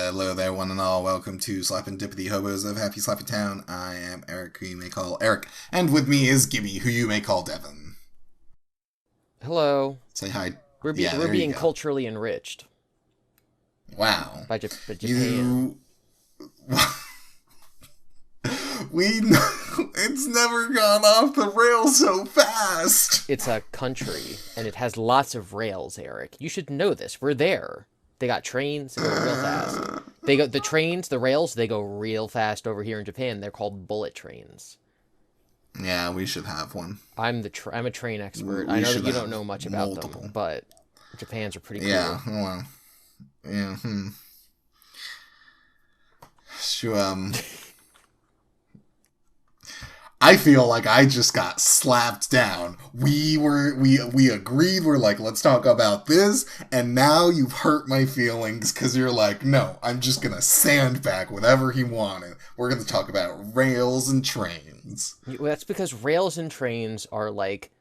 Hello there, one and all. Welcome to Slapendipity, Hobos of Happy Slappy Town. I am Eric, who you may call Eric, and with me is Gibby, who you may call Devon. Hello. Say hi. We're being culturally enriched. Wow. By Japan. It's never gone off the rails so fast. It's a country, and it has lots of rails, Eric. You should know this. We're there. They got trains that go real fast. The rails, they go real fast over here in Japan. They're called bullet trains. Yeah, we should have one. I'm a train expert. I know that you don't know much about them, but Japan's are pretty cool. Yeah, well, yeah, So, I feel like I just got slapped down. We agreed, we're like, let's talk about this, and now you've hurt my feelings because you're like, no, I'm just gonna sandbag whatever he wanted. We're gonna talk about rails and trains. Well, that's because rails and trains are like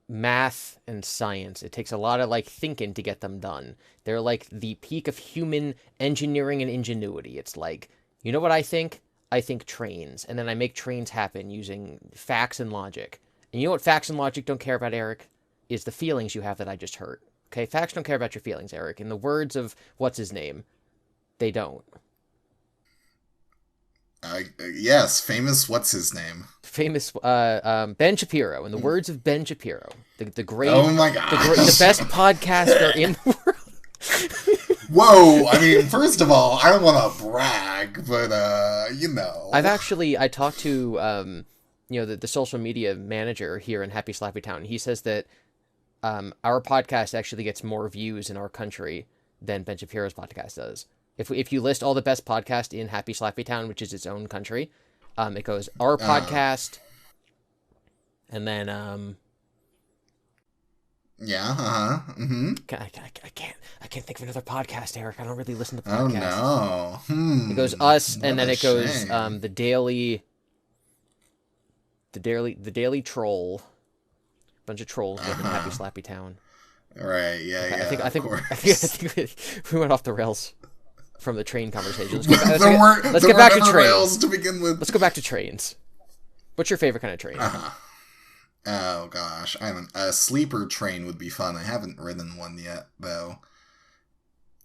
math and science. It takes a lot of like thinking to get them done. They're like the peak of human engineering and ingenuity. It's like, you know what I think? I think trains, and then I make trains happen using facts and logic. And you know what facts and logic don't care about, Eric? Is the feelings you have that I just hurt. Okay, facts don't care about your feelings, Eric. In the words of, what's his name? They don't. Yes, famous what's his name? Famous, Ben Shapiro. In the words of Ben Shapiro. The great... Oh my gosh. The best podcaster in the world. Whoa, I mean, first of all, I don't want to brag, but, you know. I talked to, the social media manager here in Happy Slappy Town. He says that our podcast actually gets more views in our country than Ben Shapiro's podcast does. If you list all the best podcasts in Happy Slappy Town, which is its own country, it goes our podcast, and then... Yeah, mm-hmm. I can't think of another podcast, Eric. I don't really listen to podcasts. Oh, no. It goes us, and then it goes the Daily Troll. Bunch of trolls live in Happy Slappy Town. Right, yeah, okay, yeah, I think we went off the rails from the train conversation. Let's get back to trains. Rails to begin with. Let's go back to trains. What's your favorite kind of train? Oh gosh, a sleeper train would be fun. I haven't ridden one yet, though.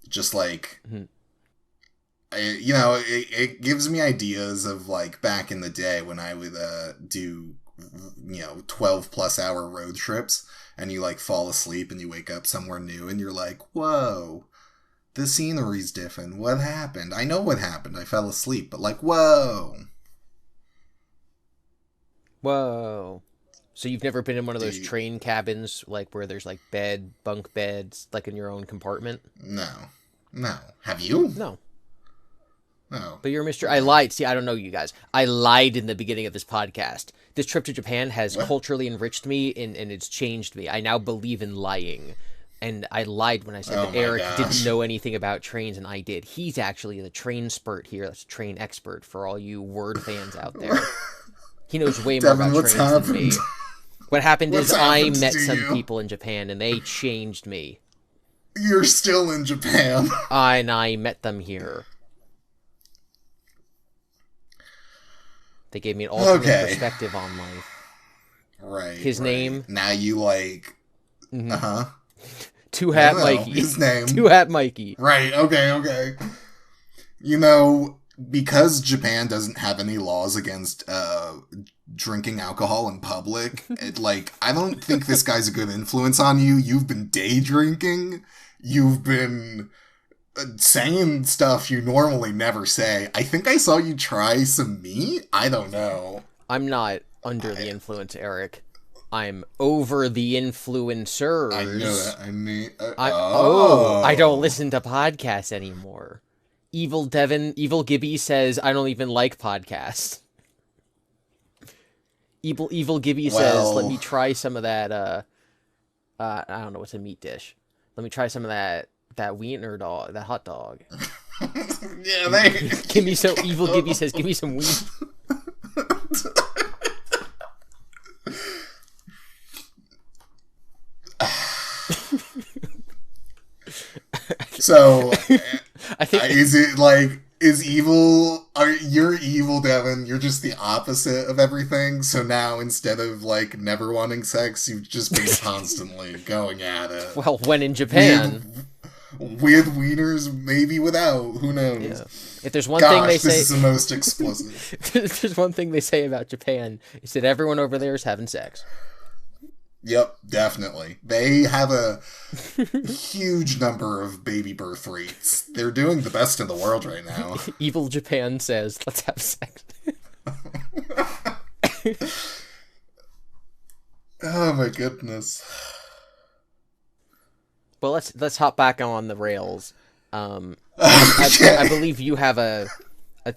Just like, it gives me ideas of like back in the day when I would do 12+ hour road trips, and you like fall asleep and you wake up somewhere new and you're like, whoa, the scenery's different. What happened? I know what happened. I fell asleep, but like, whoa. So you've never been in one of those train cabins, like, where there's, like, bunk beds, like, in your own compartment? No. Have you? No. No. But you're Mr. I lied. See, I don't know you guys. I lied in the beginning of this podcast. This trip to Japan has culturally enriched me, and it's changed me. I now believe in lying. And I lied when I said that Eric didn't know anything about trains, and I did. He's actually the train spurt here. That's a train expert for all you word fans out there. He knows way more about trains than me. What happened is I met some people in Japan, and they changed me. You're still in Japan. And I met them here. They gave me an alternate perspective on life. Right. His name. Now you like... Two Hat Mikey. His name. Two Hat Mikey. Right, okay. Because Japan doesn't have any laws against drinking alcohol in public, I don't think this guy's a good influence on you. You've been day drinking. You've been saying stuff you normally never say. I think I saw you try some meat. I don't know. I'm not under the influence, Eric. I'm over the influencers. I know that. I mean... I don't listen to podcasts anymore. Evil Gibby says, I don't even like podcasts. Evil Gibby says, let me try some of that, I don't know, what's a meat dish. Let me try some of that wiener dog, that hot dog. Yeah, give me some, Evil Gibby says, give me some wiener. So... I think Is it like, is evil, you're evil, Devon, you're just the opposite of everything, so now instead of like never wanting sex, you've just been constantly going at it. well, when in Japan, With wieners, maybe without, who knows. yeah. If there's one thing Gosh, they this say, is the most explicit. if there's one thing they say about Japan, is that everyone over there is having sex. Yep, definitely. They have a huge number of baby birth rates. They're doing the best in the world right now. Evil Japan says, let's have sex. Oh my goodness. Well, let's hop back on the rails. I believe you have a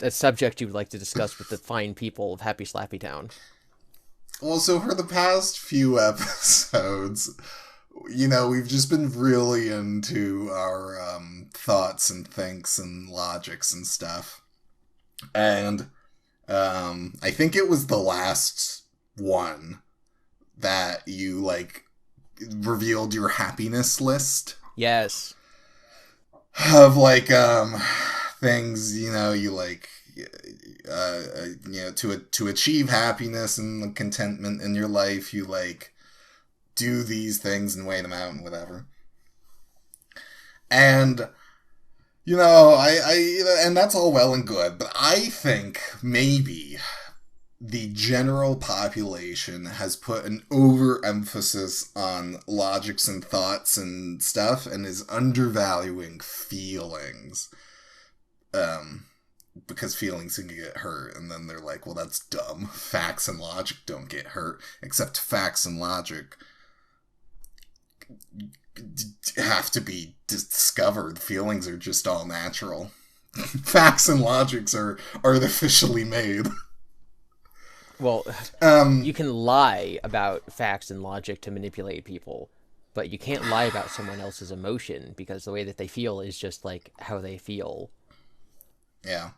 subject you would like to discuss with the fine people of Happy Slappy Town. Well, so for the past few episodes, we've just been really into our thoughts and thinks and logics and stuff. And I think it was the last one that you, like, revealed your happiness list. Yes. Of, like, things, you like... to achieve happiness and contentment in your life, you like do these things and weigh them out and whatever. And and that's all well and good, but I think maybe the general population has put an overemphasis on logics and thoughts and stuff and is undervaluing feelings. Because feelings can get hurt, and then they're like, well, that's dumb. Facts and logic don't get hurt, except facts and logic have to be discovered. Feelings are just all natural. Facts and logics are artificially made. Well, you can lie about facts and logic to manipulate people, but you can't lie about someone else's emotion, because the way that they feel is just like how they feel. Yeah.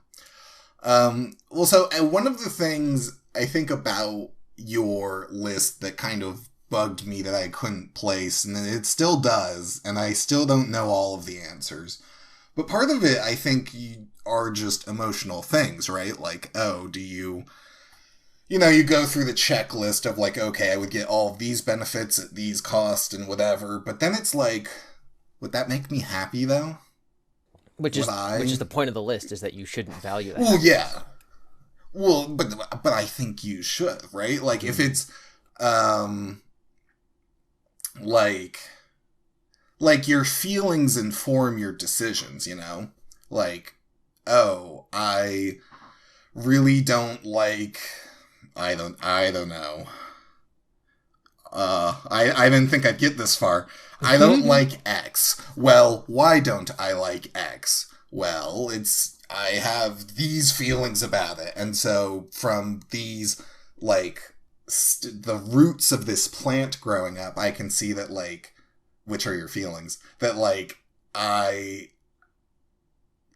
Well, so one of the things I think about your list that kind of bugged me that I couldn't place, and it still does, and I still don't know all of the answers. But part of it, I think, are just emotional things, right? Like, oh, do you go through the checklist of like, okay, I would get all of these benefits at these costs and whatever, but then it's like, would that make me happy though? Which is the point of the list, is that you shouldn't value that. Well, yeah. Well, but I think you should, right? Like, if it's, like your feelings inform your decisions, Like, oh, I really don't like, I don't know. I didn't think I'd get this far. I don't like X. Well, why don't I like X? Well, I have these feelings about it. And so from these, like, the roots of this plant growing up, I can see that, like, which are your feelings? That, like, I,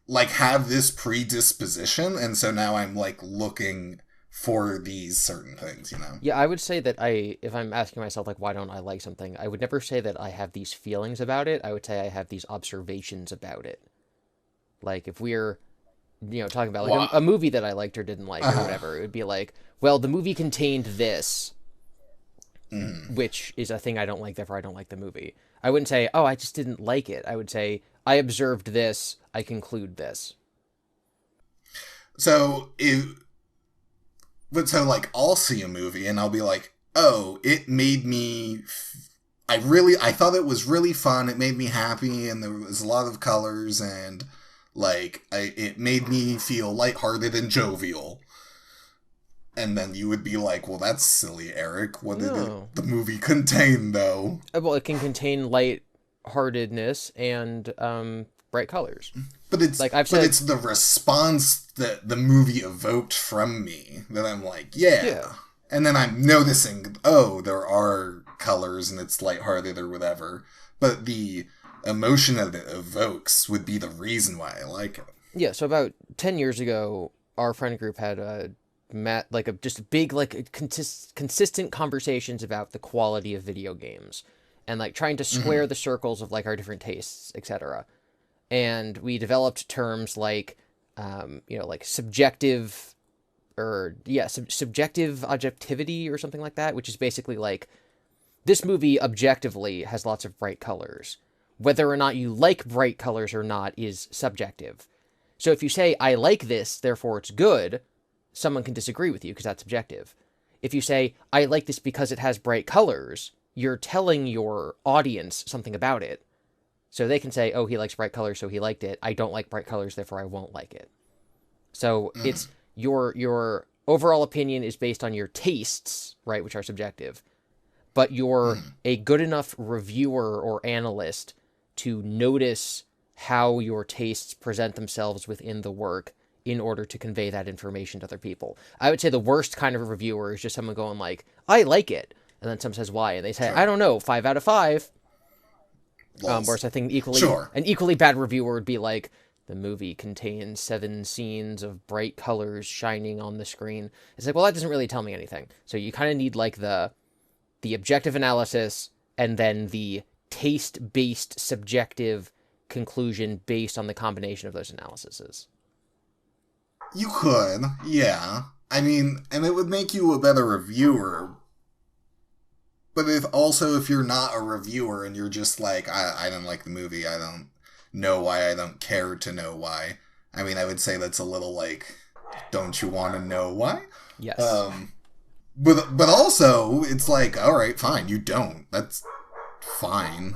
like, have this predisposition. And so now I'm, like, looking for these certain things, Yeah, I would say that if I'm asking myself, like, why don't I like something, I would never say that I have these feelings about it. I would say I have these observations about it. Like, if we're, talking about, like, a movie that I liked or didn't like or whatever, it would be like, well, the movie contained this, which is a thing I don't like, therefore I don't like the movie. I wouldn't say, oh, I just didn't like it. I would say, I observed this, I conclude this. So, like, I'll see a movie and I'll be like, oh, it made me, I thought it was really fun, it made me happy, and there was a lot of colors, and, like, it made me feel lighthearted and jovial. And then you would be like, well, that's silly, Eric. What did the movie contain, though? Well, it can contain lightheartedness and bright colors. But it's like I've said, but it's the response that the movie evoked from me that I'm like, yeah. And then I'm noticing, oh, there are colors and it's lighthearted or whatever. But the emotion that it evokes would be the reason why I like it. Yeah, so about 10 years ago, our friend group had just big, like, consistent conversations about the quality of video games and, like, trying to square the circles of, like, our different tastes, etc. and we developed terms like, like subjective, or yeah, subjective objectivity or something like that, which is basically like, this movie objectively has lots of bright colors. Whether or not you like bright colors or not is subjective. So if you say, I like this, therefore it's good, someone can disagree with you because that's subjective. If you say, I like this because it has bright colors, you're telling your audience something about it. So they can say, oh, he likes bright colors, so he liked it. I don't like bright colors, therefore I won't like it. So it's your overall opinion is based on your tastes, right, which are subjective. But you're a good enough reviewer or analyst to notice how your tastes present themselves within the work in order to convey that information to other people. I would say the worst kind of a reviewer is just someone going like, I like it. And then someone says why, and they say, I don't know, 5 out of 5. Whereas I think an equally bad reviewer would be like, the movie contains 7 scenes of bright colors shining on the screen. It's like, well, that doesn't really tell me anything. So you kind of need like the objective analysis and then the taste-based subjective conclusion based on the combination of those analyses. You could, yeah. I mean, and it would make you a better reviewer. But if you're not a reviewer and you're just like, I don't like the movie, I don't know why, I don't care to know why. I mean, I would say that's a little like, don't you want to know why? Yes. But also, it's like, all right, fine, you don't. That's fine.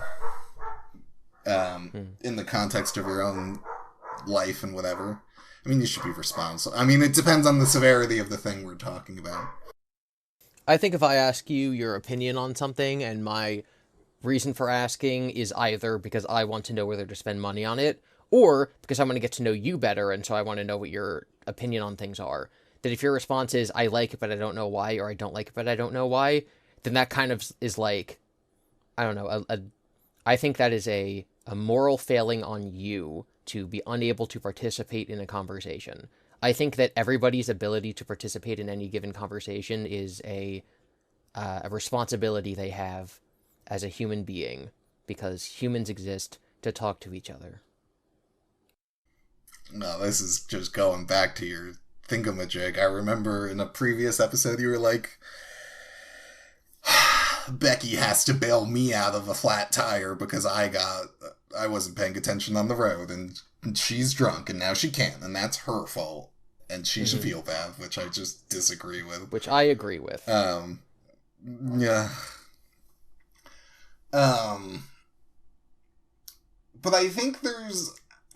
In the context of your own life and whatever. I mean, you should be responsible. I mean, it depends on the severity of the thing we're talking about. I think if I ask you your opinion on something and my reason for asking is either because I want to know whether to spend money on it, or because I want to get to know you better and so I want to know what your opinion on things are, that if your response is, I like it but I don't know why, or I don't like it but I don't know why, then that kind of is like, I don't know, I think that is a moral failing on you to be unable to participate in a conversation. I think that everybody's ability to participate in any given conversation is a responsibility they have as a human being, because humans exist to talk to each other. No, this is just going back to your thingamajig. I remember in a previous episode you were like, Becky has to bail me out of a flat tire because I wasn't paying attention on the road, and she's drunk and now she can't, and that's her fault, and she should feel bad, which I just disagree with. Which I agree with. Yeah. But I think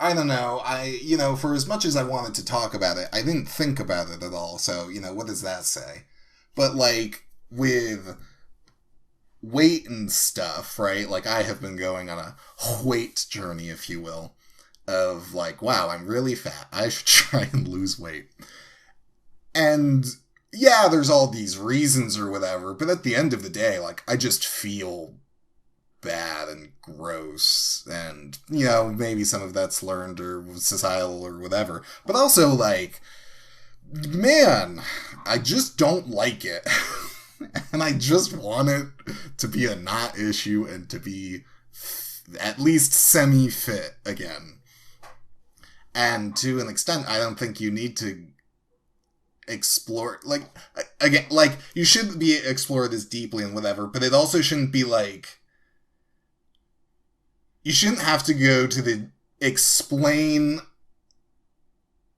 I don't know, for as much as I wanted to talk about it, I didn't think about it at all, so, what does that say? But, like, with weight and stuff, right? Like, I have been going on a weight journey, if you will, of, like, wow, I'm really fat, I should try and lose weight. And, yeah, there's all these reasons or whatever, but at the end of the day, like, I just feel bad and gross, and, maybe some of that's learned or societal or whatever, but also, like, man, I just don't like it. And I just want it to be a not issue and to be at least semi-fit again. And to an extent, I don't think you need to explore, like, again, like, you should be explored as deeply and whatever, but it also shouldn't be like, you shouldn't have to go to the explain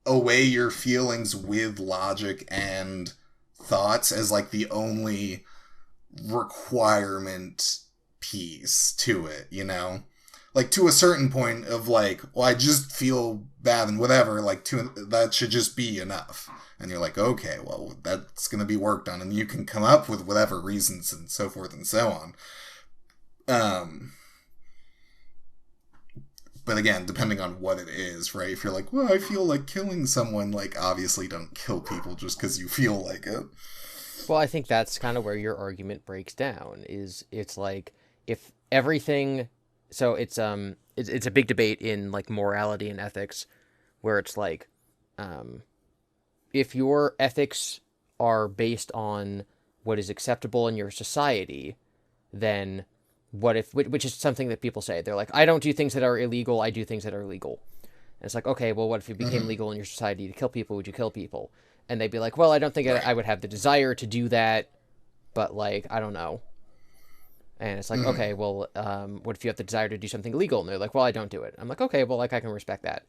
away your feelings with logic and thoughts as, like, the only requirement piece to it, Like, to a certain point of, like, well, I just feel bad and whatever, like, that should just be enough. And you're like, okay, well, that's going to be worked on, and you can come up with whatever reasons and so forth and so on. But again, depending on what it is, right? If you're like, well, I feel like killing someone, like, obviously don't kill people just because you feel like it. Well, I think that's kind of where your argument breaks down, it's like, if everything, so it's a big debate in, like, morality and ethics, where it's like, if your ethics are based on what is acceptable in your society, then which is something that people say. They're like, I don't do things that are illegal, I do things that are legal. And it's like, okay, well, what if it became Mm-hmm. legal in your society to kill people? Would you kill people? And they'd be like, well, I don't think I Right. would have the desire to do that, but like, I don't know. And it's like, Mm-hmm. okay, well, what if you have the desire to do something illegal? And they're like, well, I don't do it. I'm like, okay, well, like, I can respect that.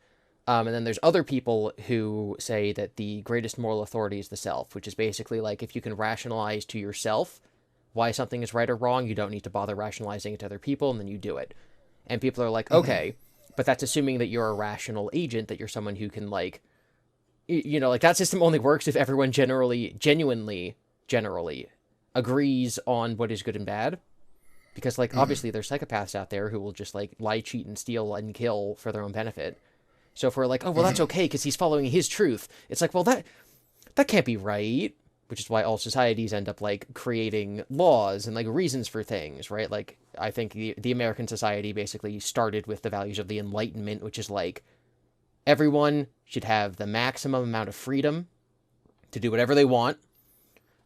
And then there's other people who say that the greatest moral authority is the self, which is basically like if you can rationalize to yourself why something is right or wrong, you don't need to bother rationalizing it to other people, and then you do it. And people are like, Mm-hmm. okay, but that's assuming that you're a rational agent, that you're someone who can like, like that system only works if everyone generally agrees on what is good and bad. Because like Mm-hmm. obviously there's psychopaths out there who will just like lie, cheat, and steal and kill for their own benefit. So if we're like, oh well, that's Mm-hmm. okay because he's following his truth, it's like, well, that can't be right. Which is why all societies end up like creating laws and like reasons for things, right? Like I think the American society basically started with the values of the Enlightenment, which is like everyone should have the maximum amount of freedom to do whatever they want.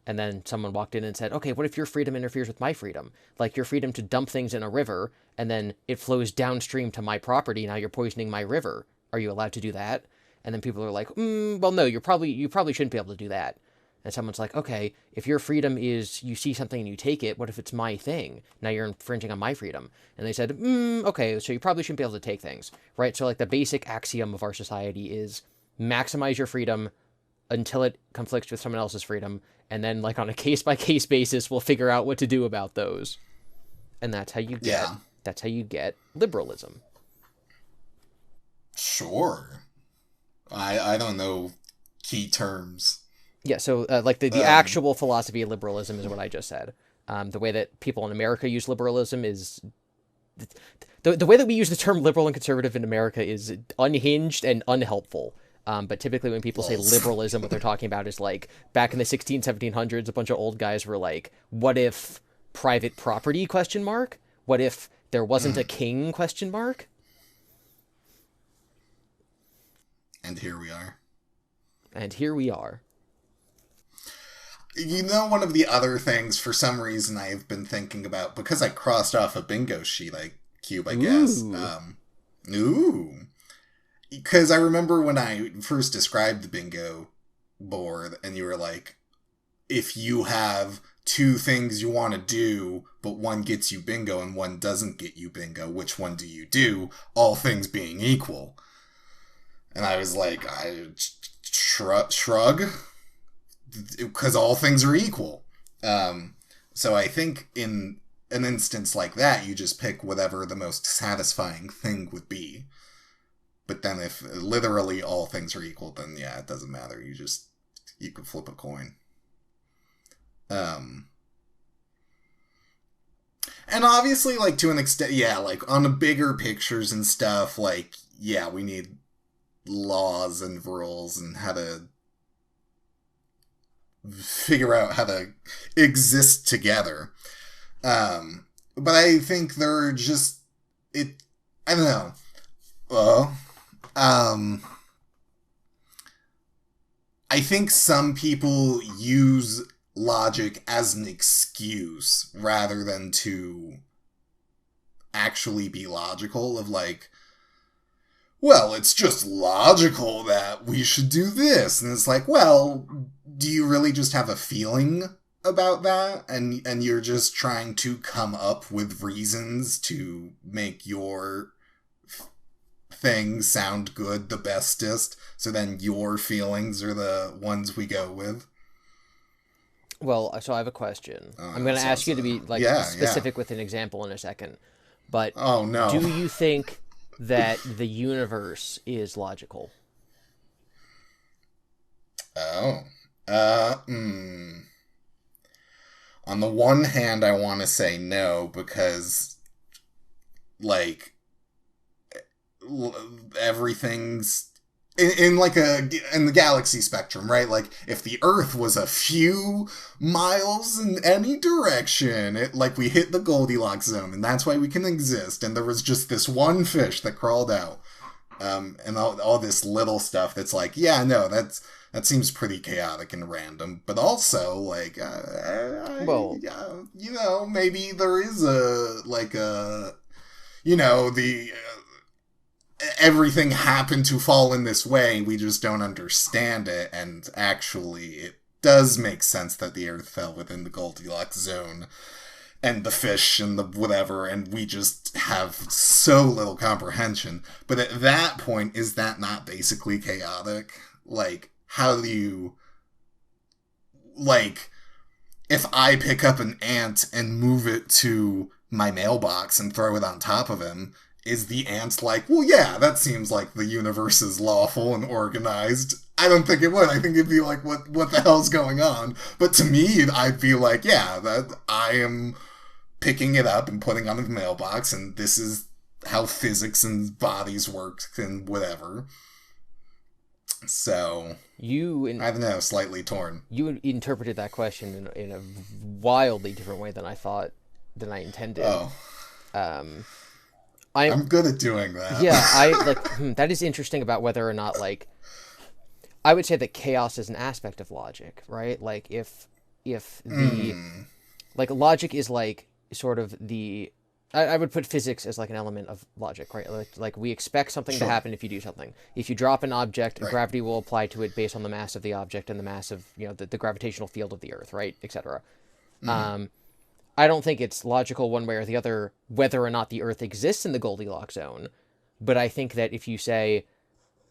And then someone walked in and said, okay, what if your freedom interferes with my freedom? Like your freedom to dump things in a river and then it flows downstream to my property. Now you're poisoning my river. Are you allowed to do that? And then people are like, well, no, you probably shouldn't be able to do that. And someone's like, okay, if your freedom is you see something and you take it, what if it's my thing? Now you're infringing on my freedom. And they said, okay, so you probably shouldn't be able to take things, right? So like the basic axiom of our society is maximize your freedom until it conflicts with someone else's freedom, and then like on a case by case basis, we'll figure out what to do about those. And Yeah. that's how you get liberalism. Sure. I don't know key terms. Yeah, so like the Um. actual philosophy of liberalism is what I just said. The way that people in America use liberalism is the way that we use the term liberal and conservative in America is unhinged and unhelpful. But typically, when people say Lols. liberalism, what they're talking about is like back in the 1700s, a bunch of old guys were like, "What if private property? Question mark. What if there wasn't a Mm. king? Question mark." And here we are. And here we are. You know, one of the other things, for some reason, I've been thinking about, because I crossed off a bingo sheet, cube, I guess. Ooh. Ooh. Because I remember when I first described the bingo board, and you were like, if you have two things you want to do, but one gets you bingo and one doesn't get you bingo, which one do you do? All things being equal. And I was like, I shrug, because all things are equal. So I think in an instance like that, you just pick whatever the most satisfying thing would be. But then if literally all things are equal, then yeah, it doesn't matter. You could flip a coin. Um, and obviously, like, to an extent, yeah, like on the bigger pictures and stuff, like, yeah, we need laws and rules and how to figure out how to exist together. But I think they're just it. I don't know. Well, I think some people use logic as an excuse rather than to actually be logical. Of like, well, it's just logical that we should do this. And it's like, well, do you really just have a feeling about that? And you're just trying to come up with reasons to make your things sound good the bestest, so then your feelings are the ones we go with. Well, so I have a question. I'm going That to ask sounds, you to be like yeah, yeah. specific with an example in a second. But Oh no. do you think that the universe is logical? Oh. Hmm. On the one hand, I want to say no, because, like, everything's in like in the galaxy spectrum, right? Like, if the Earth was a few miles in any direction, it like we hit the Goldilocks zone, and that's why we can exist. And there was just this one fish that crawled out, and all this little stuff that's like, yeah, no, That seems pretty chaotic and random, but also like, Well, you know, maybe there is a like a, you know, the everything happened to fall in this way. We just don't understand it, and actually, it does make sense that the Earth fell within the Goldilocks zone and the fish and the whatever, and we just have so little comprehension. But at that point, is that not basically chaotic? Like, how do you, like, if I pick up an ant and move it to my mailbox and throw it on top of him, is the ant like, well, yeah, that seems like the universe is lawful and organized? I don't think it would. I think it'd be like, what the hell's going on? But to me, I'd be like, yeah, that I am picking it up and putting it on the mailbox, and this is how physics and bodies work and whatever. So I don't know, slightly torn. You interpreted that question in a wildly different way than I intended. Oh, Um, I'm good at doing that. Yeah, I like that is interesting about whether or not like I would say that chaos is an aspect of logic, right? Like if the like logic is like sort of the I would put physics as like an element of logic, right? Like we expect something to happen if you do something. If you drop an object, gravity will apply to it based on the mass of the object and the mass of, you know, the gravitational field of the Earth, right, etc. I don't think it's logical one way or the other whether or not the Earth exists in the Goldilocks zone, but I think that if you say,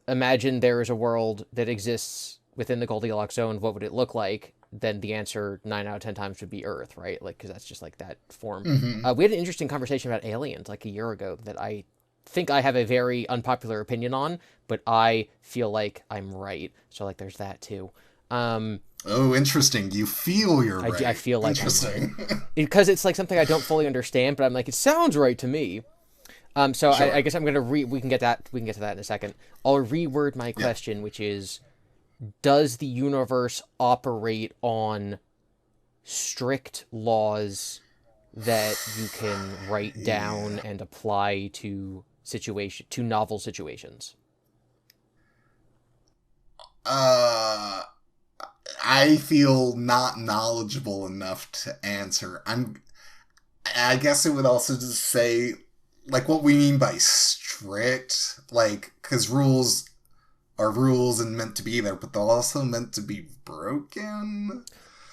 imagine there is a world that exists within the Goldilocks zone, what would it look like? Then the answer 9 out of 10 times would be Earth, right? Like, because that's just like that form. We had an interesting conversation about aliens like a year ago that I think I have a very unpopular opinion on, but I feel like I'm right. So like, there's that too. Oh, interesting. You feel you're right. I feel like interesting. I'm right. Because it's like something I don't fully understand, but I'm like, it sounds right to me. So Sure. I guess I'm gonna we can get to that in a second. I'll reword my question, which is, does the universe operate on strict laws that you can write down and apply to novel situations? I feel not knowledgeable enough to answer. I guess it would also just say, like, what we mean by strict, like, because rules are rules and meant to be there, but they're also meant to be broken.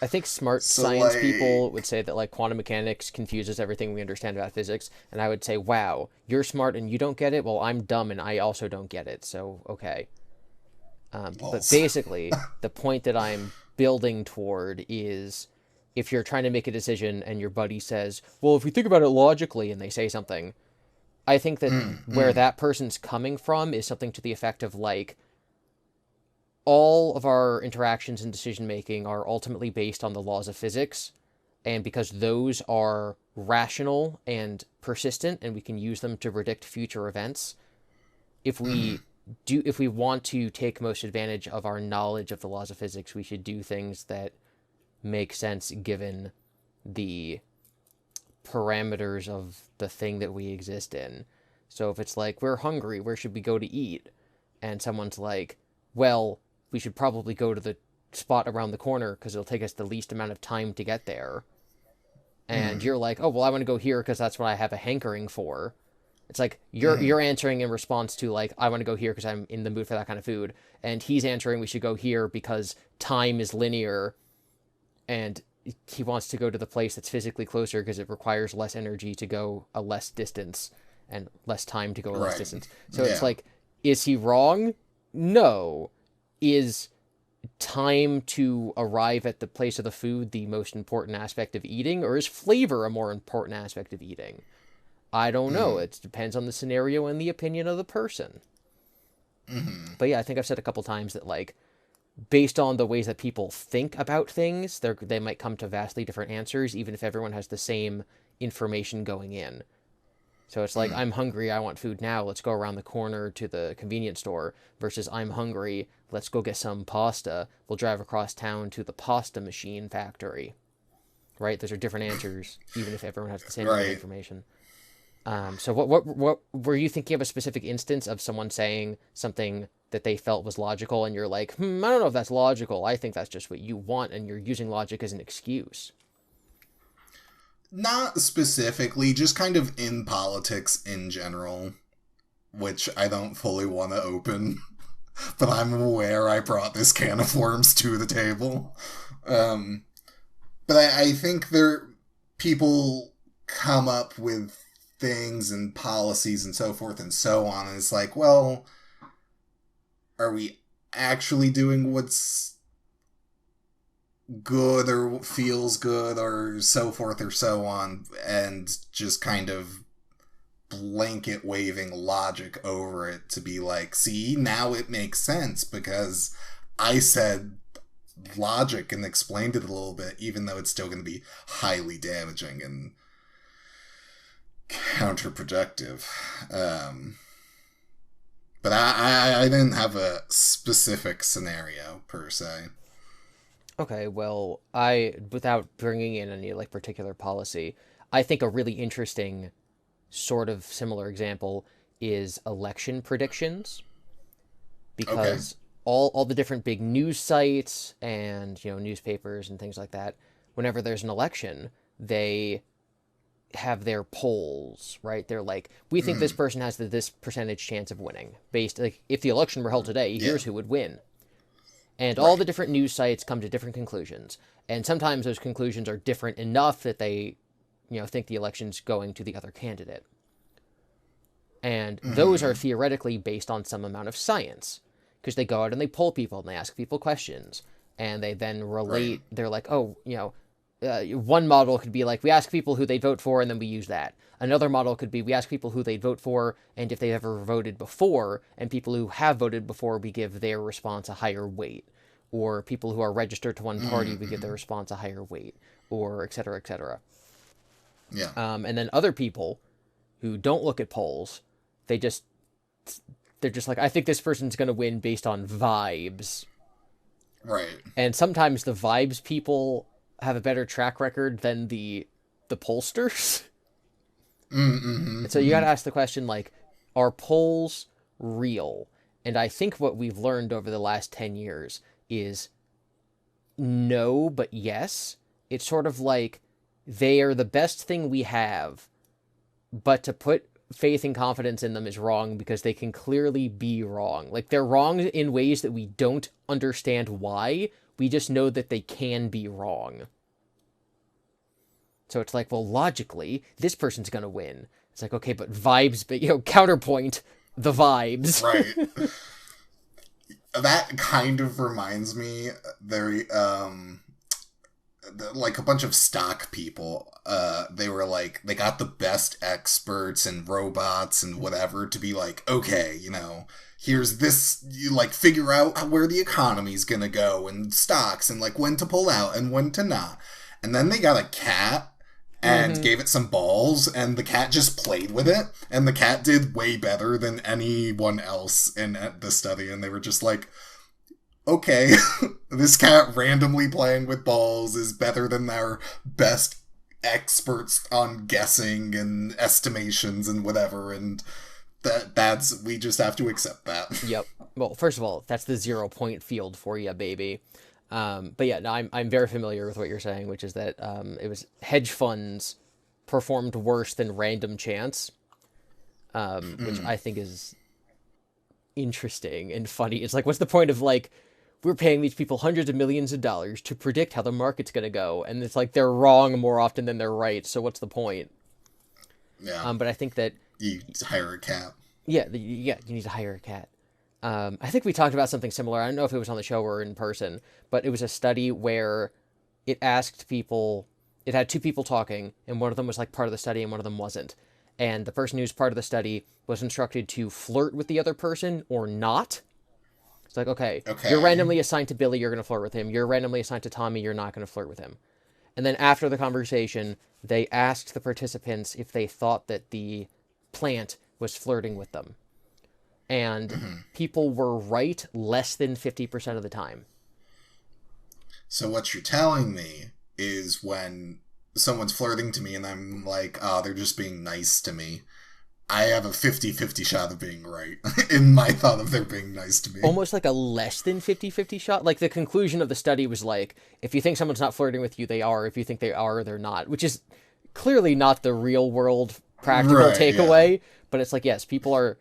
I think smart science people would say that like quantum mechanics confuses everything we understand about physics, and I would say, wow, you're smart and you don't get it, well, I'm dumb and I also don't get it, so okay. But basically, the point that I'm building toward is, if you're trying to make a decision and your buddy says, well, if we think about it logically, and they say something, I think that where that person's coming from is something to the effect of like, all of our interactions and decision making are ultimately based on the laws of physics, and because those are rational and persistent and we can use them to predict future events, if we want to take most advantage of our knowledge of the laws of physics, we should do things that make sense given the parameters of the thing that we exist in. So if it's like, we're hungry, where should we go to eat? And someone's like, well, we should probably go to the spot around the corner because it'll take us the least amount of time to get there. And you're like, oh, well, I want to go here because that's what I have a hankering for. It's like, you're answering in response to, like, I want to go here because I'm in the mood for that kind of food. And he's answering, we should go here because time is linear. And he wants to go to the place that's physically closer because it requires less energy to go a less distance and less time to go a less distance. So it's like, is he wrong? No. Is time to arrive at the place of the food the most important aspect of eating, or is flavor a more important aspect of eating? I don't know. It depends on the scenario and the opinion of the person. But yeah, I think I've said a couple times that, like, based on the ways that people think about things, they might come to vastly different answers, even if everyone has the same information going in. So it's like, I'm hungry, I want food now, let's go around the corner to the convenience store, versus I'm hungry, let's go get some pasta, we'll drive across town to the pasta machine factory. Right? Those are different answers, even if everyone has the same amount of information. So what were you thinking of a specific instance of someone saying something that they felt was logical, and you're like, I don't know if that's logical. I think that's just what you want, and you're using logic as an excuse. Not specifically, just kind of in politics in general, which I don't fully want to open, but I'm aware I brought this can of worms to the table. But I think people come up with things and policies and so forth and so on, and it's like, well, are we actually doing what's good or feels good or so forth or so on, and just kind of blanket waving logic over it to be like, see, now it makes sense because I said logic and explained it a little bit, even though it's still going to be highly damaging and counterproductive. But I didn't have a specific scenario per se. Okay, well, without bringing in any like particular policy, I think a really interesting sort of similar example is election predictions, Okay. because all the different big news sites and newspapers and things like that, whenever there's an election, they have their polls, right? They're like, we think this person has this percentage chance of winning, based like if the election were held today, here's who would win. And all the different news sites come to different conclusions, and sometimes those conclusions are different enough that they think the election's going to the other candidate. And those are theoretically based on some amount of science, because they go out and they poll people and they ask people questions, and they then relate. They're like, oh, one model could be like, we ask people who they'd vote for and then we use that. Another model could be, we ask people who they'd vote for and if they've ever voted before, and people who have voted before, we give their response a higher weight. Or people who are registered to one party, we give their response a higher weight, or et cetera, et cetera. Yeah. And then other people who don't look at polls, they're just like, I think this person's going to win based on vibes. Right. And sometimes the vibes people have a better track record than the pollsters. And so you got to ask the question, like, are polls real? And I think what we've learned over the last 10 years is no, but yes. It's sort of like they are the best thing we have, but to put faith and confidence in them is wrong because they can clearly be wrong. Like, they're wrong in ways that we don't understand why. We just know that they can be wrong. So it's like, well, logically, this person's going to win. It's like, okay, but vibes, but, counterpoint the vibes. Right. That kind of reminds me very, like a bunch of stock people, they were like, they got the best experts and robots and whatever to be like, okay, here's this, you like figure out where the economy's gonna go and stocks and like when to pull out and when to not. And then they got a cat and gave it some balls, and the cat just played with it, and the cat did way better than anyone else in the study, and they were just like, okay, this cat randomly playing with balls is better than our best experts on guessing and estimations and whatever, and that's we just have to accept that. Yep. Well, first of all, that's the 0-point field for you, baby. But yeah, no, I'm very familiar with what you're saying, which is that it was hedge funds performed worse than random chance, which I think is interesting and funny. It's like, what's the point of like, we're paying these people hundreds of millions of dollars to predict how the market's going to go, and it's like they're wrong more often than they're right, so what's the point? Yeah. But I think that You hire a cat. Yeah, you need to hire a cat. I think we talked about something similar. I don't know if it was on the show or in person, but it was a study where it asked people, it had two people talking, and one of them was like part of the study and one of them wasn't. And the person who's part of the study was instructed to flirt with the other person or not. It's like, okay, you're randomly assigned to Billy, you're going to flirt with him. You're randomly assigned to Tommy, you're not going to flirt with him. And then after the conversation, they asked the participants if they thought that the plant was flirting with them. And people were right less than 50% of the time. So what you're telling me is when someone's flirting to me and I'm like, oh, they're just being nice to me, I have a 50-50 shot of being right in my thought of they're being nice to me. Almost like a less than 50-50 shot. Like, the conclusion of the study was like, if you think someone's not flirting with you, they are. If you think they are, they're not. Which is clearly not the real world practical Right, yeah. takeaway. But it's like, yes, people are...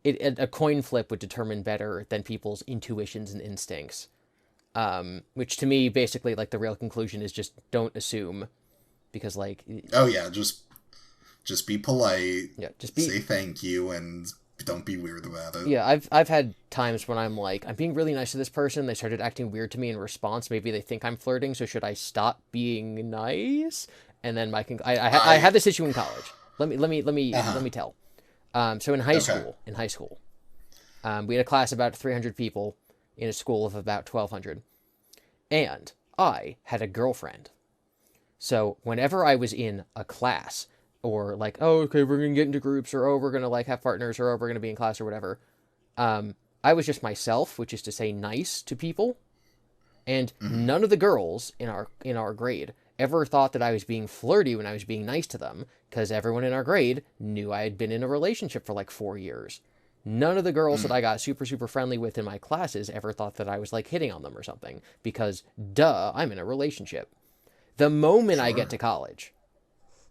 a coin flip would determine better than people's intuitions and instincts. Which to me, basically, like, the real conclusion is just don't assume. Because, like... Oh, yeah, just be polite, Yeah, just be... say thank you, and don't be weird about it. Yeah, I've had times when I'm like, I'm being really nice to this person. They started acting weird to me in response. Maybe they think I'm flirting, so should I stop being nice? And then I had this issue in college. Let me tell. So in high school, we had a class of about 300 people in a school of about 1,200, and I had a girlfriend. So whenever I was in a class, or like, oh, okay, we're gonna get into groups, or oh, we're gonna like have partners, or oh, we're gonna be in class or whatever, I was just myself, which is to say nice to people, and Mm-hmm. none of the girls in our grade ever thought that I was being flirty when I was being nice to them, because everyone in our grade knew I had been in a relationship for like 4 years. None of the girls that I got super, super friendly with in my classes ever thought that I was like hitting on them or something, because duh, I'm in a relationship. The moment I get Sure. to college,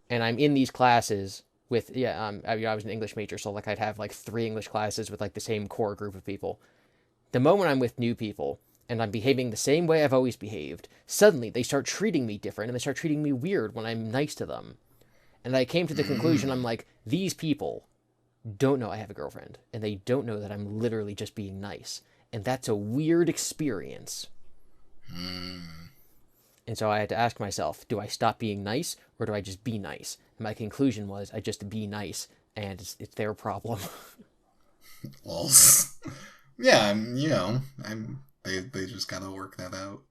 and I'm in these classes with, yeah, I was an English major, so like I'd have like 3 English classes with like the same core group of people. The moment I'm with new people and I'm behaving the same way I've always behaved, suddenly they start treating me different and they start treating me weird when I'm nice to them. And I came to the conclusion, I'm Mm. like, these people don't know I have a girlfriend, and they don't know that I'm literally just being nice. And that's a weird experience. Mm. And so I had to ask myself, do I stop being nice or do I just be nice? And my conclusion was I just be nice, and it's their problem. Lols. Yeah, they just gotta work that out.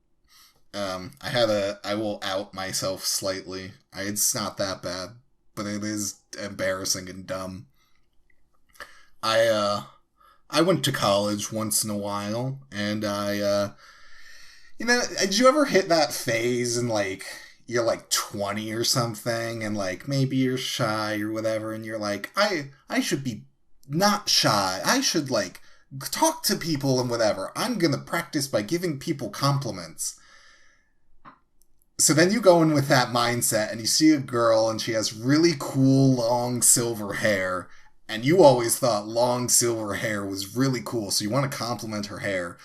I will out myself slightly. It's not that bad, but it is embarrassing and dumb. I, uh, I went to college once in a while, and did you ever hit that phase and like, you're like 20 or something, and like, maybe you're shy or whatever, and you're like, I should be not shy. I should like talk to people and whatever. I'm gonna practice by giving people compliments. So then you go in with that mindset and you see a girl and she has really cool long silver hair, and you always thought long silver hair was really cool, so you want to compliment her hair.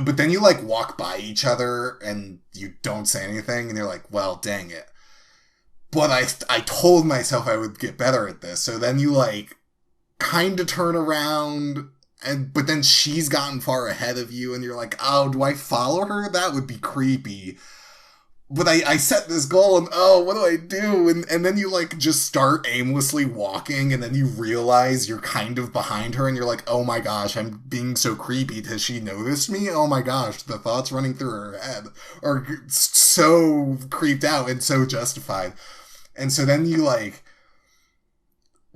But then you like walk by each other and you don't say anything, and you're like, well, dang it. But I told myself I would get better at this. So then you like kind of turn around, but then she's gotten far ahead of you and you're like, oh, do I follow her? That would be creepy. But I set this goal and oh, what do I do? And then you like just start aimlessly walking, and then you realize you're kind of behind her and you're like, oh my gosh, I'm being so creepy. Has she noticed me? Oh my gosh, the thoughts running through her head are so creeped out and so justified. And so then you like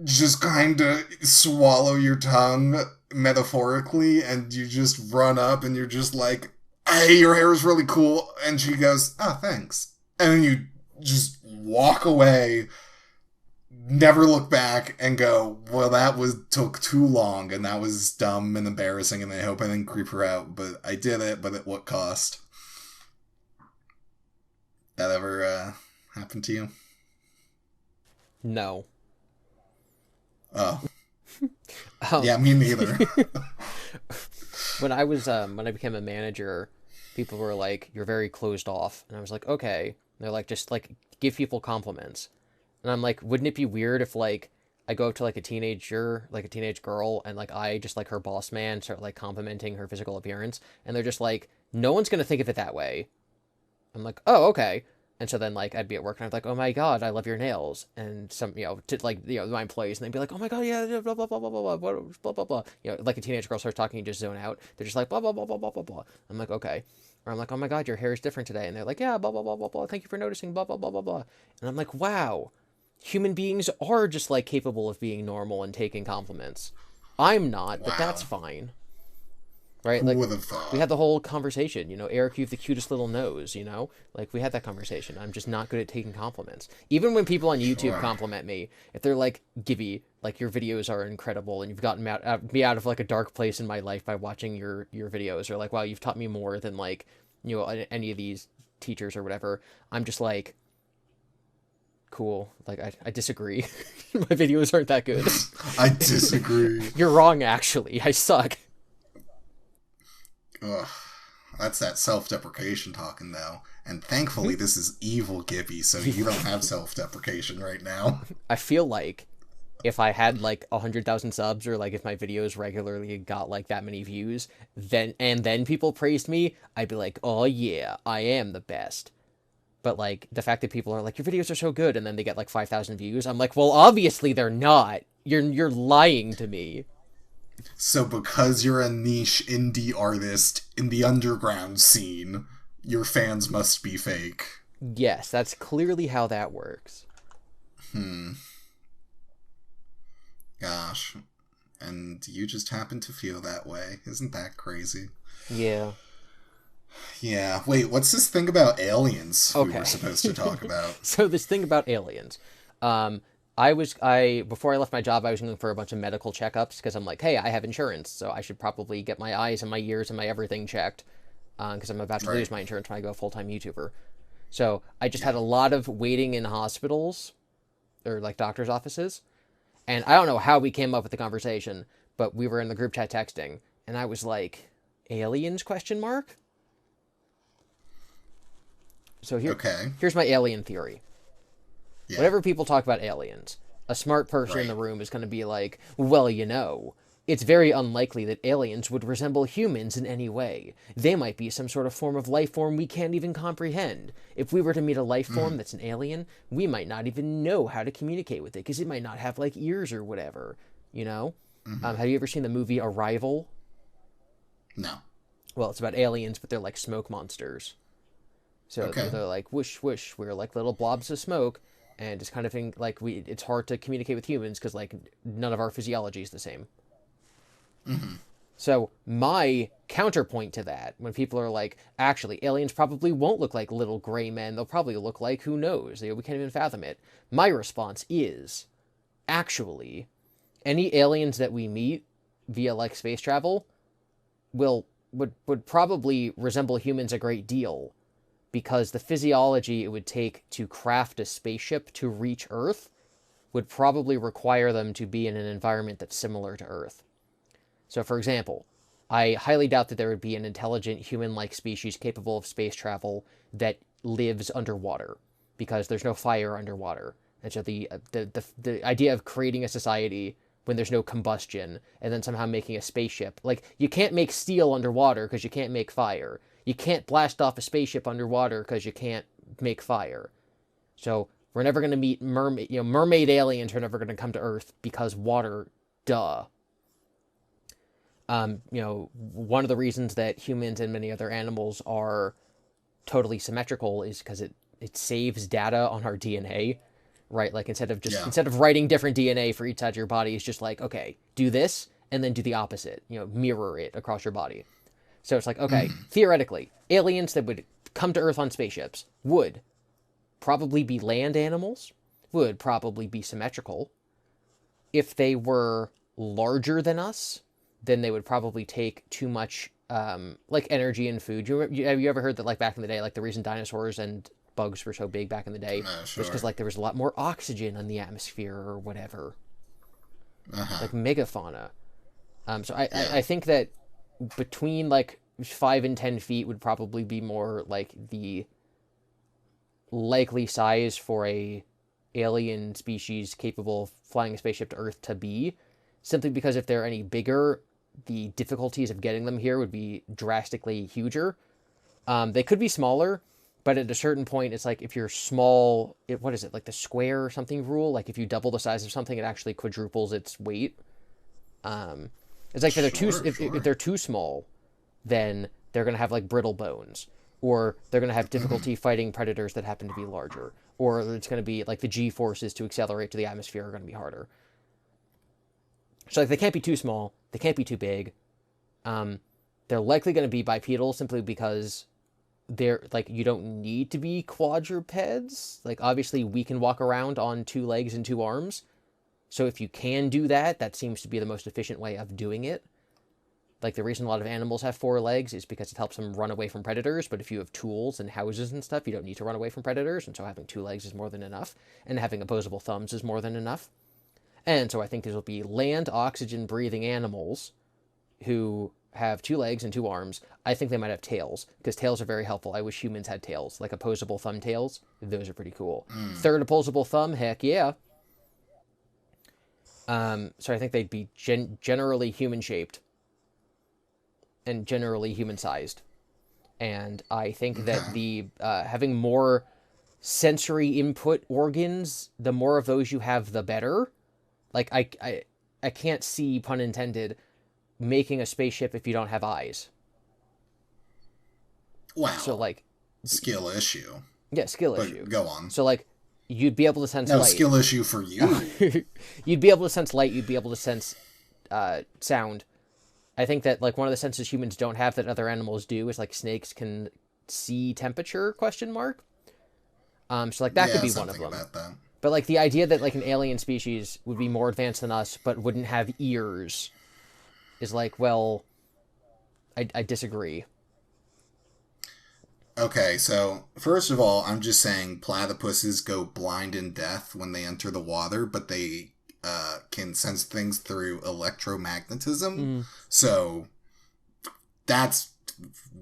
just kind of swallow your tongue metaphorically, and you just run up and you're just like, hey, your hair is really cool. And she goes, oh, thanks. And then you just walk away, never look back, and go, well, took too long, and that was dumb and embarrassing, and I hope I didn't creep her out, but I did it, but at what cost? That ever happened to you? No. Oh. Um, Yeah, me neither. when I became a manager, people were like, "You're very closed off," and I was like, "Okay." And they're like, "Just like give people compliments," and I'm like, "Wouldn't it be weird if like I go up to like a teenage girl, and like I just like her boss man start like complimenting her physical appearance, and they're just like, no one's gonna think of it that way." I'm like, "Oh, okay." And so then, like, I'd be at work and I'd be like, "Oh my God, I love your nails." And some, to like, my employees, and they'd be like, "Oh my God, yeah, yeah, blah, blah, blah, blah, blah, blah, blah, blah, blah." Like a teenage girl starts talking and just zone out. They're just like, blah, blah, blah, blah, blah, blah, blah. I'm like, okay. Or I'm like, "Oh my God, your hair is different today." And they're like, "Yeah, blah, blah, blah, blah, blah. Thank you for noticing, blah, blah, blah, blah, blah." And I'm like, wow, human beings are just like capable of being normal and taking compliments. I'm not, but that's Wow. fine. right? Who Like, would have we thought? had the whole conversation, Eric, you have the cutest little nose, Like, we had that conversation. I'm just not good at taking compliments. Even when people on YouTube Sure. compliment me, if they're like, Gibby, like, your videos are incredible and you've gotten me out of, like, a dark place in my life by watching your videos, or like, wow, you've taught me more than, like, any of these teachers or whatever, I'm just like, cool. Like, I disagree. My videos aren't that good. I disagree. You're wrong, actually. I suck. Ugh. That's that self-deprecation talking, though. And thankfully, this is evil Gibby, so you don't have self-deprecation right now. I feel like if I had like 100,000 subs, or like if my videos regularly got like that many views, then people praised me, I'd be like, oh yeah, I am the best. But like the fact that people are like, your videos are so good, and then they get like 5,000 views, I'm like, well, obviously they're not. You're lying to me. So because you're a niche indie artist in the underground scene, your fans must be fake. Yes, that's clearly how that works. Gosh. And you just happen to feel that way. Isn't that crazy? Yeah. Yeah. Wait, what's this thing about aliens we Okay. were supposed to talk about? So this thing about aliens. Before I left my job, I was going for a bunch of medical checkups because I'm like, hey, I have insurance, so I should probably get my eyes and my ears and my everything checked, because I'm about to lose my insurance when I go full-time YouTuber. So I just had a lot of waiting in hospitals or like doctor's offices, and I don't know how we came up with the conversation, but we were in the group chat texting, and I was like, aliens question mark? So Okay. here's my alien theory. Yeah. Whenever people talk about aliens, a smart person in the room is going to be like, well, it's very unlikely that aliens would resemble humans in any way. They might be some sort of form of life form we can't even comprehend. If we were to meet a life form that's an alien, we might not even know how to communicate with it, because it might not have, like, ears or whatever, Have you ever seen the movie Arrival? No. Well, it's about aliens, but they're like smoke monsters. So Okay. they're like, whoosh, whoosh, we're like little blobs of smoke, and it's kind of thing, like, it's hard to communicate with humans because, like, none of our physiology is the same. So my counterpoint to that, when people are like, actually, aliens probably won't look like little gray men, they'll probably look like, who knows, we can't even fathom it. My response is, actually, any aliens that we meet via, like, space travel would probably resemble humans a great deal, because the physiology it would take to craft a spaceship to reach Earth would probably require them to be in an environment that's similar to Earth. So, for example, I highly doubt that there would be an intelligent human-like species capable of space travel that lives underwater, because there's no fire underwater. And so the idea of creating a society when there's no combustion and then somehow making a spaceship, like, you can't make steel underwater because you can't make fire. You can't blast off a spaceship underwater because you can't make fire. So we're never going to meet mermaid aliens are never going to come to Earth because water, duh. One of the reasons that humans and many other animals are totally symmetrical is because it saves data on our DNA, right? Like, instead of writing different DNA for each side of your body, it's just like, okay, do this and then do the opposite, mirror it across your body. So it's like, okay, theoretically, aliens that would come to Earth on spaceships would probably be land animals, would probably be symmetrical. If they were larger than us, then they would probably take too much, like, energy and food. Have you ever heard that, like, back in the day, like, the reason dinosaurs and bugs were so big back in the day Sure. was because, like, there was a lot more oxygen in the atmosphere or whatever, like megafauna. So I think that between, like, 5 and 10 feet would probably be more like the likely size for a alien species capable of flying a spaceship to Earth to be, simply because if they're any bigger, the difficulties of getting them here would be drastically huger. They could be smaller, but at a certain point, it's like, if you're small, what is it, like the square or something rule? Like, if you double the size of something, it actually quadruples its weight. It's like, if they're too small, then they're going to have, like, brittle bones, or they're going to have difficulty fighting predators that happen to be larger, or it's going to be, like, the G-forces to accelerate to the atmosphere are going to be harder. So, like, they can't be too small, they can't be too big. They're likely going to be bipedal simply because they're like, you don't need to be quadrupeds. Like, obviously we can walk around on 2 legs and 2 arms. So if you can do that, that seems to be the most efficient way of doing it. Like, the reason a lot of animals have 4 legs is because it helps them run away from predators, but if you have tools and houses and stuff, you don't need to run away from predators, and so having 2 legs is more than enough, and having opposable thumbs is more than enough. And so I think there will be land oxygen-breathing animals who have 2 legs and 2 arms. I think they might have tails, because tails are very helpful. I wish humans had tails, like opposable thumb tails. Those are pretty cool. Third opposable thumb, heck yeah. So I think they'd be generally human-shaped and generally human-sized. And I think that the having more sensory input organs, the more of those you have, the better. Like, I can't see, pun intended, making a spaceship if you don't have eyes. Wow. So, like... Skill issue. Yeah, skill issue. Go on. So, like, you'd be able to sense light. No, skill issue for you. You'd be able to sense light, you'd be able to sense sound. I think that, like, one of the senses humans don't have that other animals do is, like, snakes can see temperature, question mark. So, like, that could be one of them. About that. But, like, the idea that, like, an alien species would be more advanced than us but wouldn't have ears is like, well, I disagree. Okay, so, first of all, I'm just saying platypuses go blind and deaf when they enter the water, but they can sense things through electromagnetism. So, that's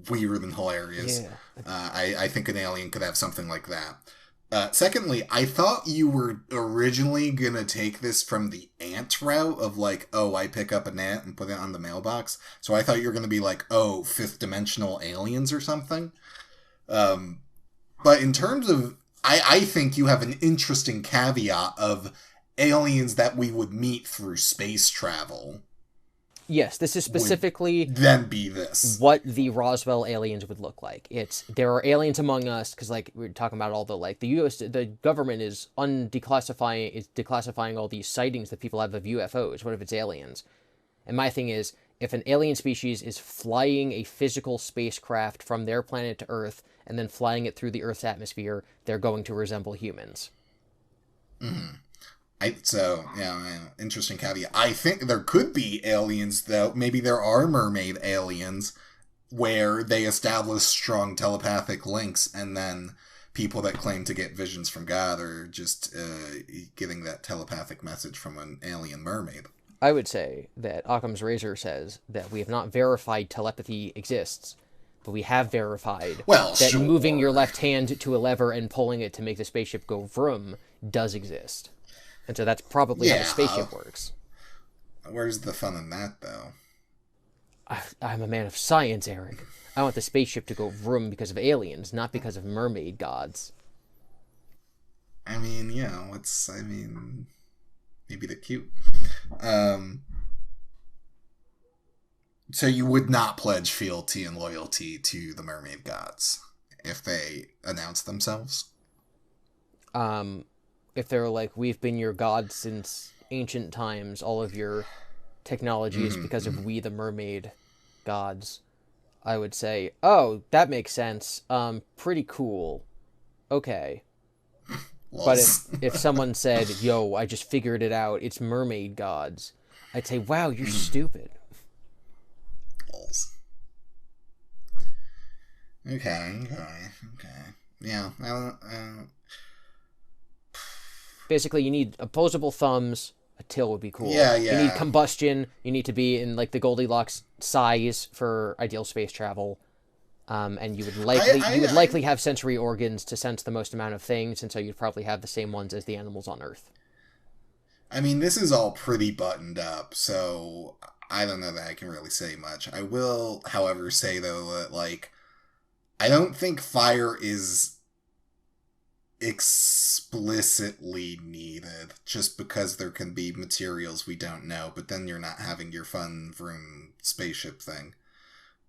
weird and hilarious. Yeah. I think an alien could have something like that. Secondly, I thought you were originally gonna take this from the ant route of like, oh, I pick up an ant and put it on the mailbox. So I thought you were gonna be like, oh, fifth dimensional aliens or something. But in terms of, I think you have an interesting caveat of aliens that we would meet through space travel. Yes, this is specifically then be this what the Roswell aliens would look like. There are aliens among us because, like, we're talking about all the, like, the government is declassifying all these sightings that people have of UFOs. What if it's aliens? And my thing is, if an alien species is flying a physical spacecraft from their planet to Earth and then flying it through the Earth's atmosphere, they're going to resemble humans. Interesting caveat. I think there could be aliens, though. Maybe there are mermaid aliens where they establish strong telepathic links, and then people that claim to get visions from God are just getting that telepathic message from an alien mermaid. I would say that Occam's razor says that we have not verified telepathy exists, but we have verified that moving your left hand to a lever and pulling it to make the spaceship go vroom does exist. And so that's probably how the spaceship works. Where's the fun in that, though? I'm a man of science, Eric. I want the spaceship to go vroom because of aliens, not because of mermaid gods. I mean, maybe they're cute. So you would not pledge fealty and loyalty to the mermaid gods if they announce themselves? If they're like, we've been your god since ancient times, all of your technology is because of we the mermaid gods, I would say, oh, that makes sense. Pretty cool. Okay. But if someone said, yo, I just figured it out, it's mermaid gods, I'd say, wow, you're stupid. Okay. Yeah, Basically, you need opposable thumbs. A tail would be cool. Yeah. You need combustion. You need to be in, like, the Goldilocks size for ideal space travel. And you would likely have sensory organs to sense the most amount of things, and so you'd probably have the same ones as the animals on Earth. I mean, this is all pretty buttoned up, so I don't know that I can really say much. I will, however, say, though, that, like, I don't think fire is explicitly needed, just because there can be materials we don't know, but then you're not having your fun vroom spaceship thing.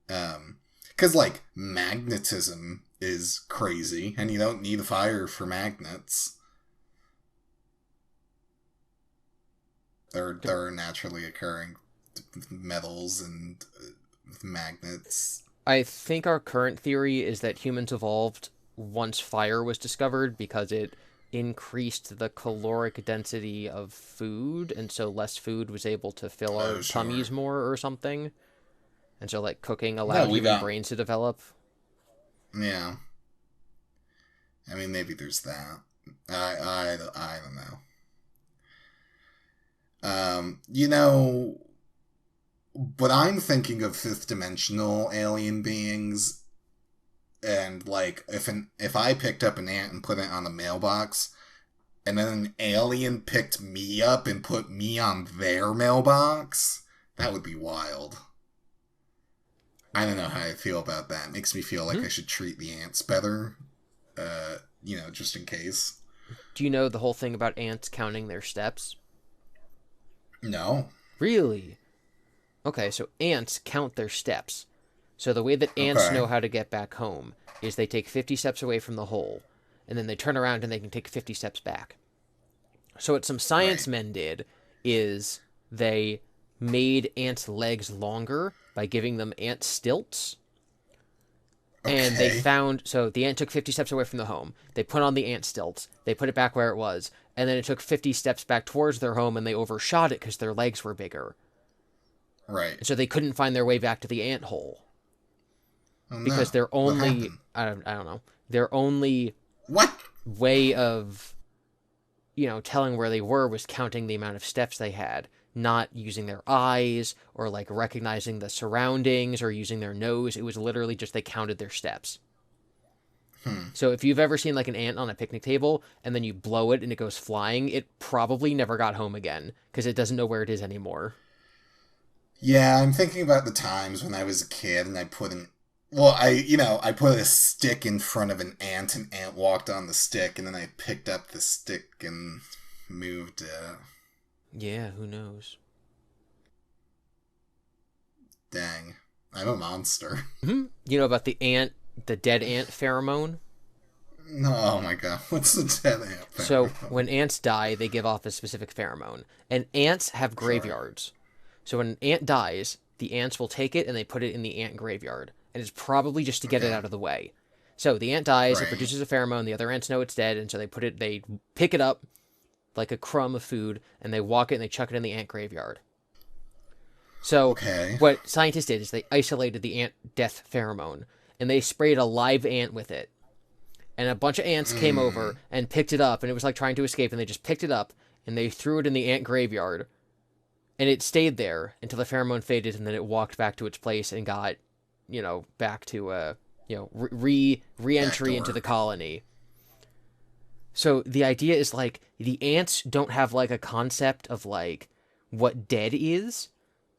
Because, like, magnetism is crazy, and you don't need fire for magnets. There are naturally occurring metals and with magnets. I think our current theory is that humans evolved once fire was discovered because it increased the caloric density of food, and so less food was able to fill our Oh, sure. tummies more or something. And so, like, cooking No, allowed we human got. brains to develop. Yeah. I mean, maybe there's that. I don't know. You know, but I'm thinking of fifth dimensional alien beings, and like if I picked up an ant and put it on a mailbox, and then an alien picked me up and put me on their mailbox, that would be wild. I don't know how I feel about that. It makes me feel like Hmm? I should treat the ants better. Just in case. Do you know the whole thing about ants counting their steps? No. Really? Okay, so ants count their steps. So the way that ants Okay. know how to get back home is they take 50 steps away from the hole, and then they turn around and they can take 50 steps back. So what some science Right. men did is they made ants' legs longer by giving them ant stilts. And they Okay. found, so the ant took 50 steps away from the home. They put on the ant stilts. They put it back where it was. And then it took 50 steps back towards their home and they overshot it because their legs were bigger. Right. So they couldn't find their way back to the ant hole Oh because no. their What only, happened? I don't know, their only What? way of, telling where they were was counting the amount of steps they had, not using their eyes or like recognizing the surroundings or using their nose. It was literally just they counted their steps. Hmm. So if you've ever seen like an ant on a picnic table and then you blow it and it goes flying, it probably never got home again because it doesn't know where it is anymore. Yeah, I'm thinking about the times when I was a kid and I put an well, I put a stick in front of an ant and ant walked on the stick and then I picked up the stick and moved it. Yeah, who knows? Dang. I'm a monster. You know about the dead ant pheromone? No, oh my god. What's the dead ant So pheromone? when ants die, they give off a specific pheromone. And ants have Sure. graveyards. So when an ant dies, the ants will take it and they put it in the ant graveyard. And it's probably just to get it Okay. out of the way. So the ant dies, it Right. produces a pheromone, the other ants know it's dead, and so they pick it up like a crumb of food, and they walk it and they chuck it in the ant graveyard. So Okay. what scientists did is they isolated the ant death pheromone, and they sprayed a live ant with it. And a bunch of ants came over Hmm. and picked it up, and it was like trying to escape, and they just picked it up and they threw it in the ant graveyard, and it stayed there until the pheromone faded, and then it walked back to its place and got, back to re-entry into the Backdoor. colony. So the idea is like the ants don't have like a concept of like what dead is,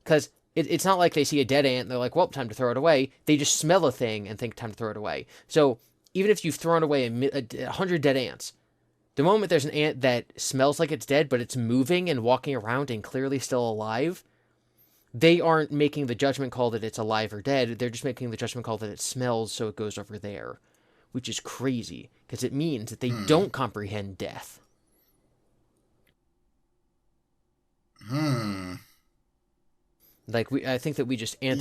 because it's not like they see a dead ant and they're like, well, time to throw it away. They just smell a thing and think time to throw it away. So even if you've thrown away a hundred dead ants, the moment there's an ant that smells like it's dead but it's moving and walking around and clearly still alive, they aren't making the judgment call that it's alive or dead. They're just making the judgment call that it smells, so it goes over there, which is crazy because it means that they Hmm. don't comprehend death. Hmm. Like I think that we just we Yeah.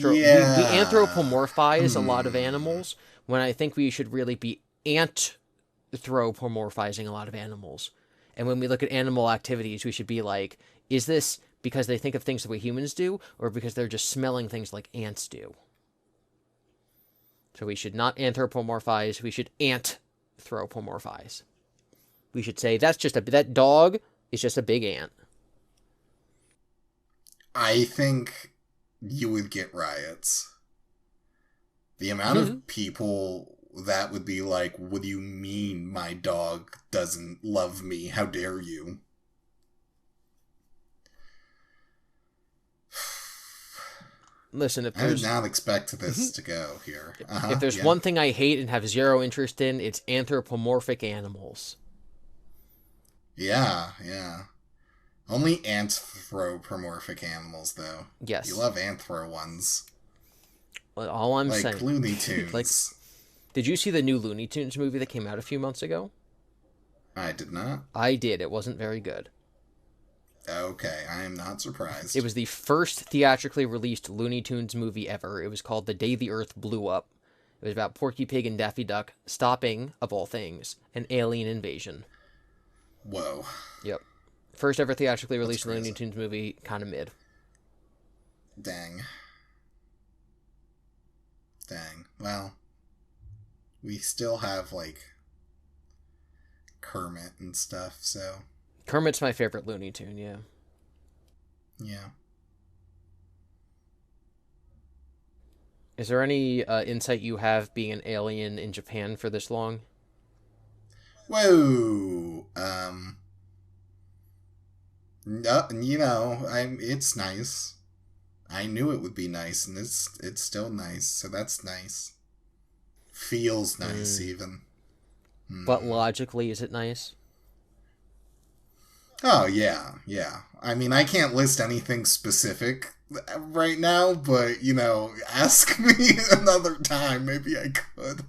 anthropomorphize a lot of Hmm. animals when I think we should really be anthropomorphizing a lot of animals. And when we look at animal activities, we should be like, is this because they think of things the way humans do, or because they're just smelling things like ants do? So we should not anthropomorphize. We should anthropomorphize. We should say that dog is just a big ant. I think you would get riots. The amount of people that would be like, what do you mean my dog doesn't love me? How dare you? Listen, I did not expect this to go here. Uh if huh, there's yeah. one thing I hate and have zero interest in, it's anthropomorphic animals. Yeah, yeah. Only anthropomorphic animals, though. You Yes. love anthro ones. All I'm Like saying. Looney Like, Tunes. did you see the new Looney Tunes movie that came out a few months ago? I did not. I did. It wasn't very good. Okay, I am not It surprised. was the first theatrically released Looney Tunes movie ever. It was called The Day the Earth Blew Up. It was about Porky Pig and Daffy Duck stopping, of all things, an alien invasion. Whoa, Yep. First ever theatrically that's released Looney crazy. Tunes movie, kind of mid. Dang. Dang. Well, we still have, like, Kermit and stuff, so, Kermit's my favorite Looney Tune, yeah. yeah. Is there any insight you have being an alien in Japan for this long? Whoa! No, it's nice. I knew it would be nice, and it's still nice, so that's nice. Feels nice, Mm. even. But Hmm. logically, is it nice? Oh, yeah, yeah. I mean, I can't list anything specific right now, but, ask me another time. Maybe I could.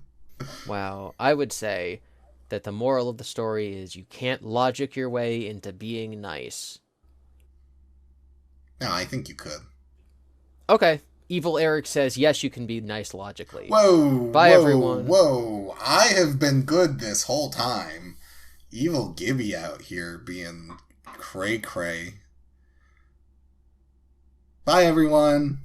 Wow. I would say that the moral of the story is you can't logic your way into being nice. No, I think you could. Okay. Evil Eric says, yes, you can be nice logically. Whoa, Bye, whoa, everyone. whoa. I have been good this whole time. Evil Gibby out here being cray cray. Bye, everyone.